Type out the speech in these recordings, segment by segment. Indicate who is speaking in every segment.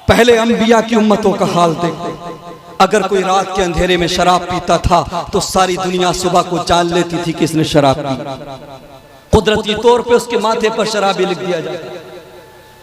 Speaker 1: पहले अंबिया की उम्मतों का हाल देखो। अगर कोई रात के अंधेरे में शराब पीता था तो सारी दुनिया सुबह को जान लेती थी कि इसने शराब पी। कुदरती तौर पे उसके माथे पर शराबी लिख दिया जाए।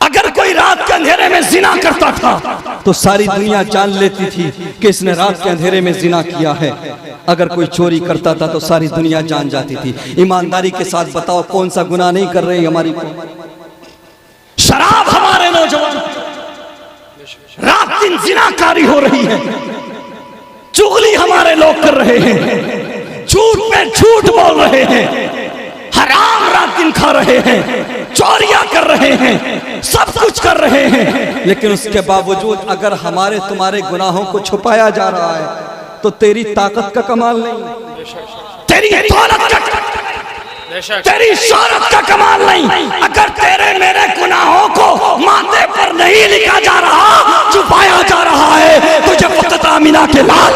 Speaker 1: अगर कोई रात के अंधेरे में जिना करता था तो सारी दुनिया जान लेती थी कि इसने रात के अंधेरे में जिना किया है। अगर कोई चोरी करता था तो सारी दुनिया जान जाती थी। ईमानदारी के साथ बताओ कौन सा गुनाह नहीं कर रहे हमारी शराब। हमारे नौजवान रात दिन जिनाकारी हो रही है। चुगली हमारे लोग कर रहे हैं, झूठ पे झूठ बोल रहे हैं, हराम रात दिन खा रहे हैं, चोरियां कर रहे हैं, सब कुछ कर रहे हैं। लेकिन उसके बावजूद अगर हमारे तुम्हारे गुनाहों को छुपाया जा रहा है तो तेरी ताकत का कमाल नहीं, तेरी दौलत का, तेरी शोहरत का कमाल नहीं। अगर तेरे मेरे गुनाहों को माथे पर नहीं लिखा जा रहा, छुपाया जा रहा है, तुझे वक्त आमिना के लाल।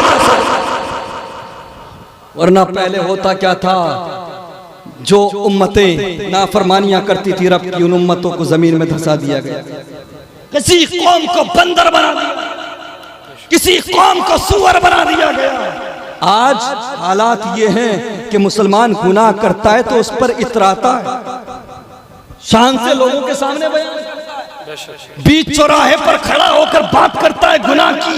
Speaker 1: वरना पहले होता क्या था, जो उम्मतें नाफरमानियां करती थी रब की, उन उम्मतों को जमीन में धंसा दिया गया। किसी कौम को बंदर बना दिया, किसी कौम को सुअर बना दिया गया। आज हालात ये हैं कि मुसलमान गुनाह करता है तो उस पर इतराता है, शान से लोगों के सामने बयान करता है, बीच चौराहे पर खड़ा होकर बात करता है गुनाह की,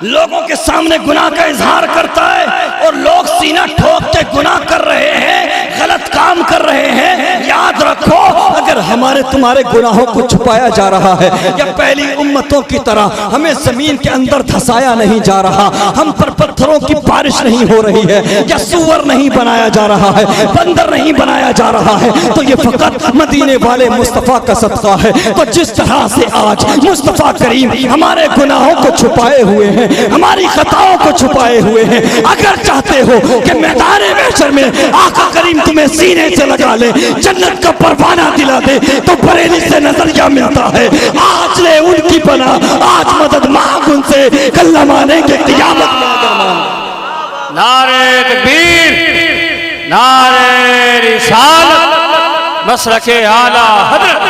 Speaker 1: लोगों के सामने गुनाह का इजहार करता है, और लोग सीना ठोक के गुनाह कर रहे हैं, गलत काम कर रहे हैं। याद रखो, अगर हमारे तुम्हारे गुनाहों को छुपाया जा रहा है या पहली उम्मतों की तरह हमें जमीन के अंदर धंसाया नहीं जा रहा, हम पर पत्थरों की बारिश नहीं हो रही है, या सुअर नहीं बनाया जा रहा है, बंदर नहीं बनाया जा रहा है, तो ये फकत मदीने वाले मुस्तफा का सदका है। तो जिस तरह से आज मुस्तफा करीम हमारे गुनाहों को छुपाए हुए हैं, हमारी खताओं को छुपाए हुए हैं, अगर चाहते हो कि मैदान महशर में आका करीम तुम्हें सीने से लगा ले, जन्नत का परवाना दिला दे, तो बरेली से नजरिया मिलता है। आज ले उनकी पना, आज मदद मांग उनसे, कल मानेंगे क़यामत में अगर मान।
Speaker 2: नारे तकबीर, नारे रिसालत, मसलके आला हज़रत।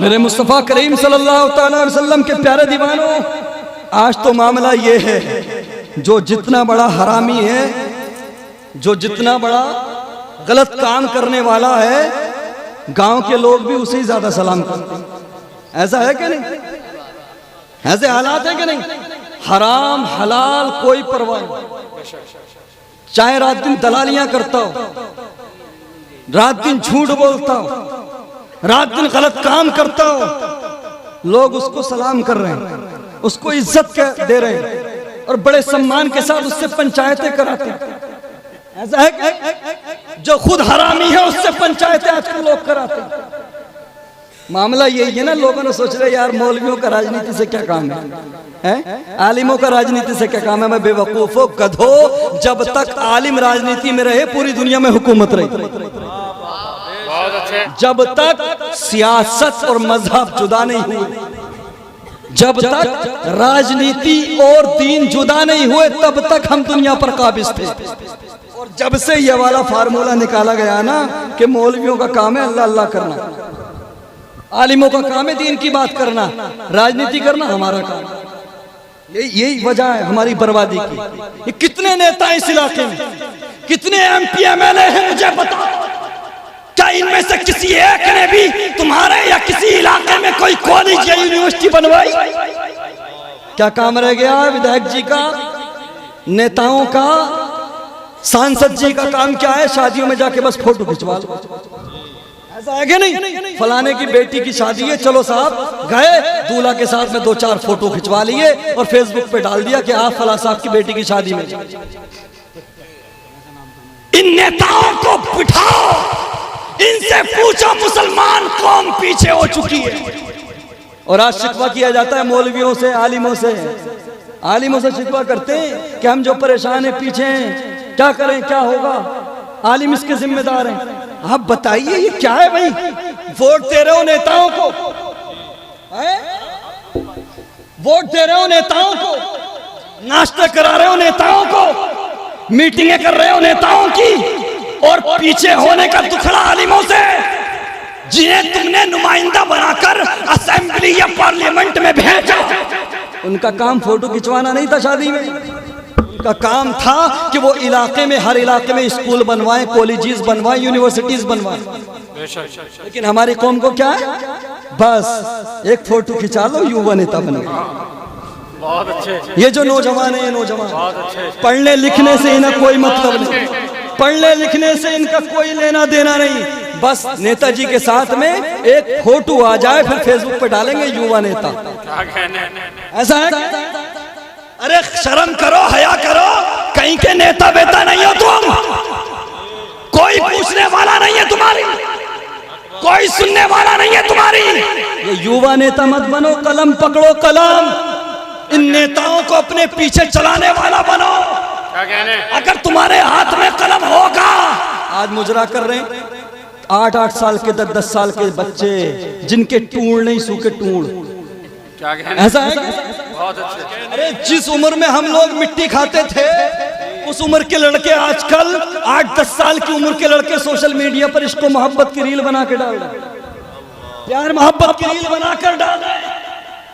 Speaker 1: मेरे मुस्तफा करीम सल्लल्लाहु अलैहि वसल्लम के प्यारे दीवानों, आज तो मामला ये है, जो जितना बड़ा हरामी है, जो जितना बड़ा गलत काम करने वाला है, गांव के लोग भी उसे ही ज्यादा सलाम करते हैं। ऐसा है कि नहीं? ऐसे हालात है कि नहीं? हराम हलाल कोई परवाह नहीं, चाहे रात दिन दलालियां करता हो, रात दिन झूठ बोलता हो, रात दिन गलत काम करता हो, लोग उसको सलाम कर रहे हैं, उसको इज्जत दे रहे हैं, और बड़े सम्मान के साथ उससे पंचायतें कराते हैं। ऐसा है जो खुद हरामी है उससे पंचायतें आजकल लोग कराते हैं। मामला यही है ना, लोगों ने सोच रहे यार मौलवियों का राजनीति से क्या काम है? आलिमों का राजनीति से क्या काम है? मैं बेवकूफो गधो, जब तक आलिम राजनीति में रहे पूरी दुनिया में हुकूमत रही। जब तक सियासत और मजहब जुदा नहीं हुए, जब तक राजनीति और दीन जुदा नहीं हुए, तब तक हम दुनिया पर काबिज थे। और जब से ये वाला फार्मूला निकाला गया ना कि मौलवियों का काम है अल्लाह अल्लाह करना, आलिमों का काम है दीन की बात करना, राजनीति करना हमारा काम, यही वजह है हमारी बर्बादी की। ये कितने नेता इस इलाके में, कितने MP MLA हैं मुझे बताओ, क्या इनमें से किसी एक ने भी तुम्हारे या किसी इलाके में कोई कॉलेज या यूनिवर्सिटी बनवाई? क्या काम रह गया विधायक जी का, नेताओं का, सांसद जी का काम क्या है? शादियों में जाके बस फोटो खिंचवा लो। ऐसा है कि नहीं? फलाने की बेटी की शादी है, चलो साहब गए, दूल्हा के साथ में 2-4 फोटो खिंचवा लिए और फेसबुक पे डाल दिया कि आप फला साहब की बेटी की शादी में। इन नेताओं को बिठाओ, इनसे पूछो मुसलमान कौन पीछे हो चुकी है। और आज शिकवा किया जाता है मौलवियों से, आलिमों से। आलिमों से शिकवा करते हैं कि हम जो परेशान हैं, पीछे हैं, क्या करें, क्या होगा, आलिम इसके जिम्मेदार हैं। आप बताइए ये क्या है भाई? वोट दे रहे हो नेताओं को, वोट दे रहे हो नेताओं को, नाश्ता करा रहे हो नेताओं को, मीटिंगें कर रहे हो नेताओं की, और पीछे होने का दुखड़ा आलिमों से। जिन्हें तुमने नुमाइंदा बनाकर असेंबली या पार्लियामेंट में भेजा, उनका काम फोटो खिंचवाना नहीं था शादी में। उनका काम था कि वो इलाके में, हर इलाके में स्कूल बनवाएं, कॉलेजेस बनवाएं, यूनिवर्सिटीज बनवाएं। लेकिन हमारी कौम को क्या है, बस एक फोटो खिंचा लो, युवा नेता बन गए।
Speaker 2: बहुत अच्छे।
Speaker 1: ये जो नौजवान है, ये नौजवान पढ़ने लिखने से इन्हें कोई मतलब नहीं, पढ़ने लिखने से इनका कोई लेना देना नहीं, बस नेताजी के साथ में एक फोटो आ जाए फिर फेसबुक पे डालेंगे युवा नेता। ऐसा है? अरे शर्म करो, हया करो, कहीं के नेता बेता नहीं हो तुम, कोई पूछने वाला नहीं है तुम्हारी, कोई सुनने वाला नहीं है तुम्हारी। ये युवा नेता मत बनो, कलम पकड़ो, कलम, इन नेताओं को अपने पीछे चलाने वाला बनो। अगर तुम्हारे हाथ में कलम होगा, आज मुजरा कर रहे हैं 8-8 साल के 10-10 साल के बच्चे जिनके टूड़ नहीं सूखे टूड़, ऐसा है?
Speaker 2: बहुत अच्छे।
Speaker 1: अरे जिस उम्र में हम लोग मिट्टी खाते थे, उस उम्र के लड़के आजकल 8-10 साल की उम्र के लड़के सोशल मीडिया पर इसको मोहब्बत की रील बना के डाल रहे, प्यार मोहब्बत की रील बनाकर डाल रहे।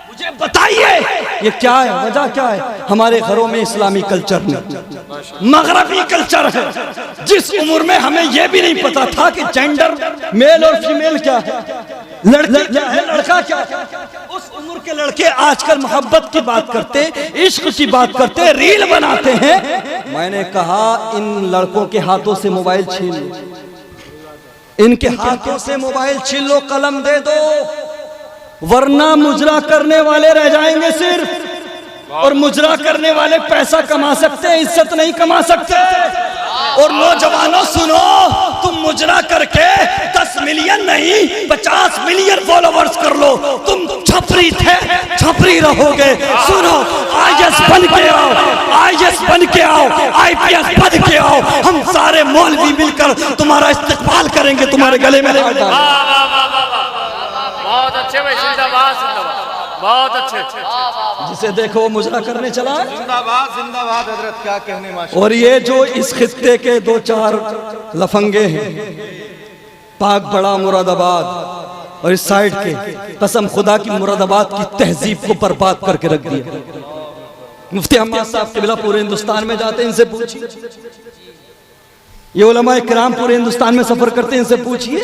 Speaker 1: मुझे बताइए ये क्या है, वजह क्या है? हमारे घरों में इस्लामी कल्चर नहीं, मगरबी कल्चर है। जिस उम्र में हमें यह भी नहीं पता था कि जेंडर मेल और फीमेल क्या है, लड़की क्या है, लड़का क्या है, उस उम्र के लड़के आजकल मोहब्बत की बात करते, इश्क की बात करते, रील बनाते हैं। मैंने कहा इन लड़कों के हाथों से मोबाइल छीन लो, इनके हाथों से मोबाइल छीन लो, कलम दे दो, वरना मुजरा करने वाले रह जाएंगे सिर्फ, और मुजरा करने वाले पैसा कमा सकते हैं, इज्जत नहीं कमा सकते। और नौजवानों सुनो, तुम मुजरा करके 10 मिलियन नहीं 50 मिलियन फॉलोवर्स कर लो, तुम छपरी थे, छपरी रहोगे। सुनो, IAS बन के आओ, IAS बन के आओ, IPS बन के आओ, हम सारे मौलवी मिलकर तुम्हारा इस्तेमाल करेंगे, तुम्हारे गले में लगा देंगे।
Speaker 2: बहुत अच्छे भाई, जिंदाबाद जिंदाबाद, बहुत अच्छे।
Speaker 1: जिसे देखो मुजरा करने चला,
Speaker 3: जिंदाबाद जिंदाबाद हजरत, क्या कहने माशाअल्लाह।
Speaker 1: और ये जो इस खित्ते के 2-4 लफंगे हैं, पाक बड़ा मुरादाबाद और इस साइड के, कसम खुदा की मुरादाबाद की तहजीब को बर्बाद करके रख दिया। मुफ्ती हम्माद साहब के बिला पूरे हिंदुस्तान में जाते हैं, इनसे पूछिए, ये उलमा किराम पूरे हिंदुस्तान में सफर करते हैं, इनसे पूछिए।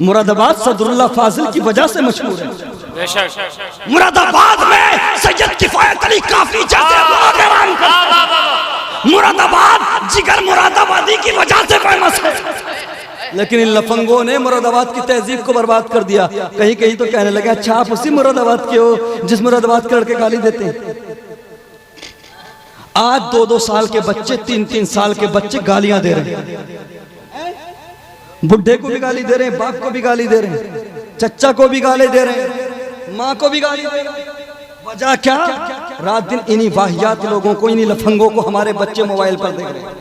Speaker 1: मुरादाबाद सदरुल्लाह फाजिल की वजह से मशहूर है। मुरादाबाद में सैयद किफायत अली काफी जैसे मुरादाबाद जिगर मुरादाबादी की वजह से फेमस है। लेकिन इन लफंगों ने मुरादाबाद की तहजीब को बर्बाद कर दिया। कहीं कहीं तो कहने लगे अच्छा आप उसी मुरादाबाद के हो जिस मुरादाबाद के लड़के गाली देते हैं। आज 2-2 साल के बच्चे, 3-3 साल के बच्चे गालियां दे रहे हैं, बुढ़े को भी गाली दे रहे हैं, बाप को भी गाली दे रहे हैं, चच्चा को भी गाली दे रहे हैं, माँ को भी गाली दे रहे हैं। वजह क्या? रात दिन इन्हीं वाहियात लोगों को, इन्हीं लफंगों को हमारे बच्चे मोबाइल पर देख रहे हैं।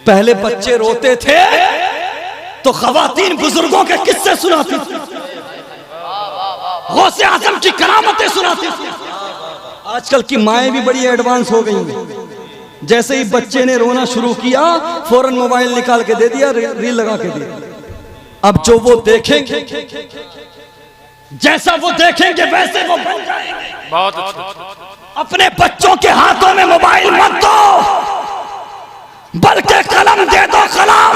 Speaker 1: पहले बच्चे रोते थे तो खवातीन बुजुर्गों के किस्से सुनाती थी, गौसे आजम की करामतें सुनाती थी। आजकल की माएं भी बड़ी एडवांस हो गई हैं। जैसे ही बच्चे ने रोना शुरू किया फौरन मोबाइल निकाल के दे दिया, रील लगा के दे दिया। अब जो वो देखेंगे, जैसा वो देखेंगे वैसे वो बन जाएंगे।
Speaker 2: बहुत अच्छा।
Speaker 1: अपने बच्चों के हाथों में मोबाइल मत दो, बल्कि कलम दे दो, कलम।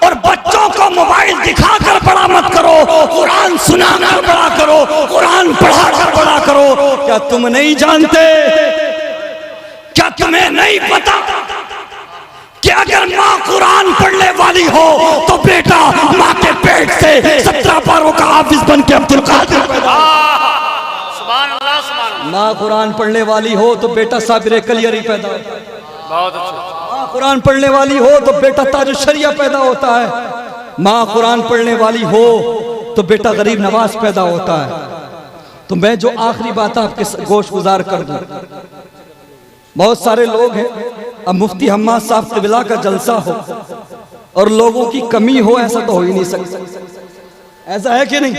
Speaker 1: और बच्चों को मोबाइल दिखाकर बड़ा मत करो, कुरान सुनाकर बड़ा करो, कुरान पढ़ाकर बड़ा करो। क्या तुम नहीं जानते, क्या तुम्हें नहीं पता कि अगर माँ कुरान पढ़ने वाली हो तो बेटा माँ के पेट से 17 पारों का हाफिज बन के अब्दुल कादिर पैदा।
Speaker 2: सुभान अल्लाह, सुभान अल्लाह।
Speaker 1: माँ कुरान पढ़ने वाली हो तो बेटा साबिर कलियरी पैदा होता है।
Speaker 2: बहुत अच्छा।
Speaker 1: माँ कुरान पढ़ने वाली हो तो बेटा ताजुश शरिया पैदा होता है। माँ कुरान पढ़ने वाली हो तो बेटा गरीब नवाज पैदा होता है। तो मैं जो आखिरी बात आपके गोश गुजार कर दूं, बहुत सारे लोग हैं, अब मुफ्ती हम्माद साहब क़िबला का जलसा हो और लोगों की कमी हो, ऐसा तो हो ही नहीं सकता। ऐसा है कि नहीं?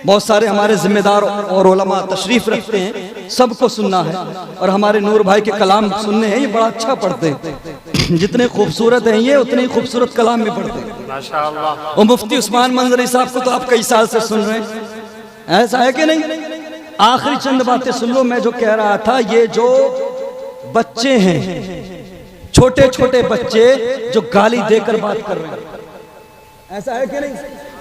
Speaker 1: बहुत सारे हमारे जिम्मेदार और उलमा तशरीफ रखते हैं, सबको सुनना है। और हमारे नूर भाई के कलाम सुनने हैं, ये बड़ा अच्छा पढ़ते हैं। जितने खूबसूरत हैं ये उतने ही खूबसूरत कलाम भी पढ़ते हैं।
Speaker 2: माशाअल्लाह।
Speaker 1: और मुफ्ती उस्मान मंजरी साहब को तो आप कई साल से सुन रहे हैं, ऐसा है कि नहीं? आखिरी चंद बातें सुन लो। मैं जो कह रहा था, ये जो बच्चे हैं, छोटे छोटे बच्चे जो गाली देकर बात कर रहे हैं, ऐसा है कि नहीं?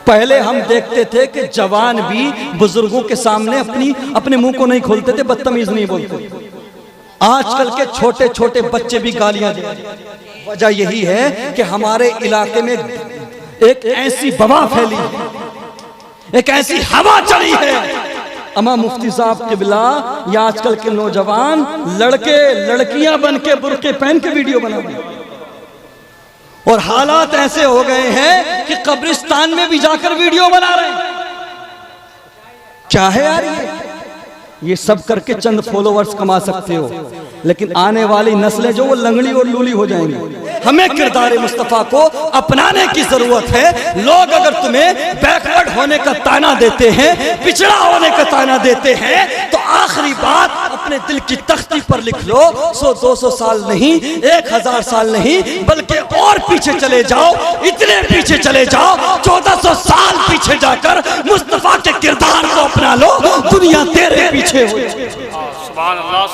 Speaker 1: पहले हम देखते थे कि जवान भी बुजुर्गों के सामने अपने मुंह को नहीं खोलते थे, बदतमीज नहीं बोलते। आजकल के छोटे छोटे बच्चे भी गालियां दे रहे हैं। वजह यही है कि हमारे इलाके में एक ऐसी वबा फैली है, एक ऐसी हवा चली है। अमा मुफ्ती साहब किबला या आजकल के नौजवान लड़के लड़कियां बन के बुर्के पहन के वीडियो बना रहे हैं। और हालात ऐसे हो गए हैं कि कब्रिस्तान में भी जाकर वीडियो बना रहे हैं। क्या है यार ये सब करके चंद फॉलोवर्स कमा सकते हो, लेकिन आने वाली नस्लें जो वो लंगड़ी और लूली हो जाएंगी। हमें किरदार मुस्तफा को अपनाने की जरूरत है। लोग अगर तुम्हें बैकवर्ड होने का ताना देते हैं, पिछड़ा होने का ताना देते हैं, तो आखिरी बात अपने दिल की तख्ती पर लिख लो। 100-200 साल नहीं, 1000 साल नहीं, बल्कि और पीछे चले जाओ, इतने पीछे चले जाओ, 1400 साल पीछे जाकर मुस्तफा के किरदार को अपना लो। दुनिया तेरे पीछे हो।
Speaker 2: सुभान अल्लाह।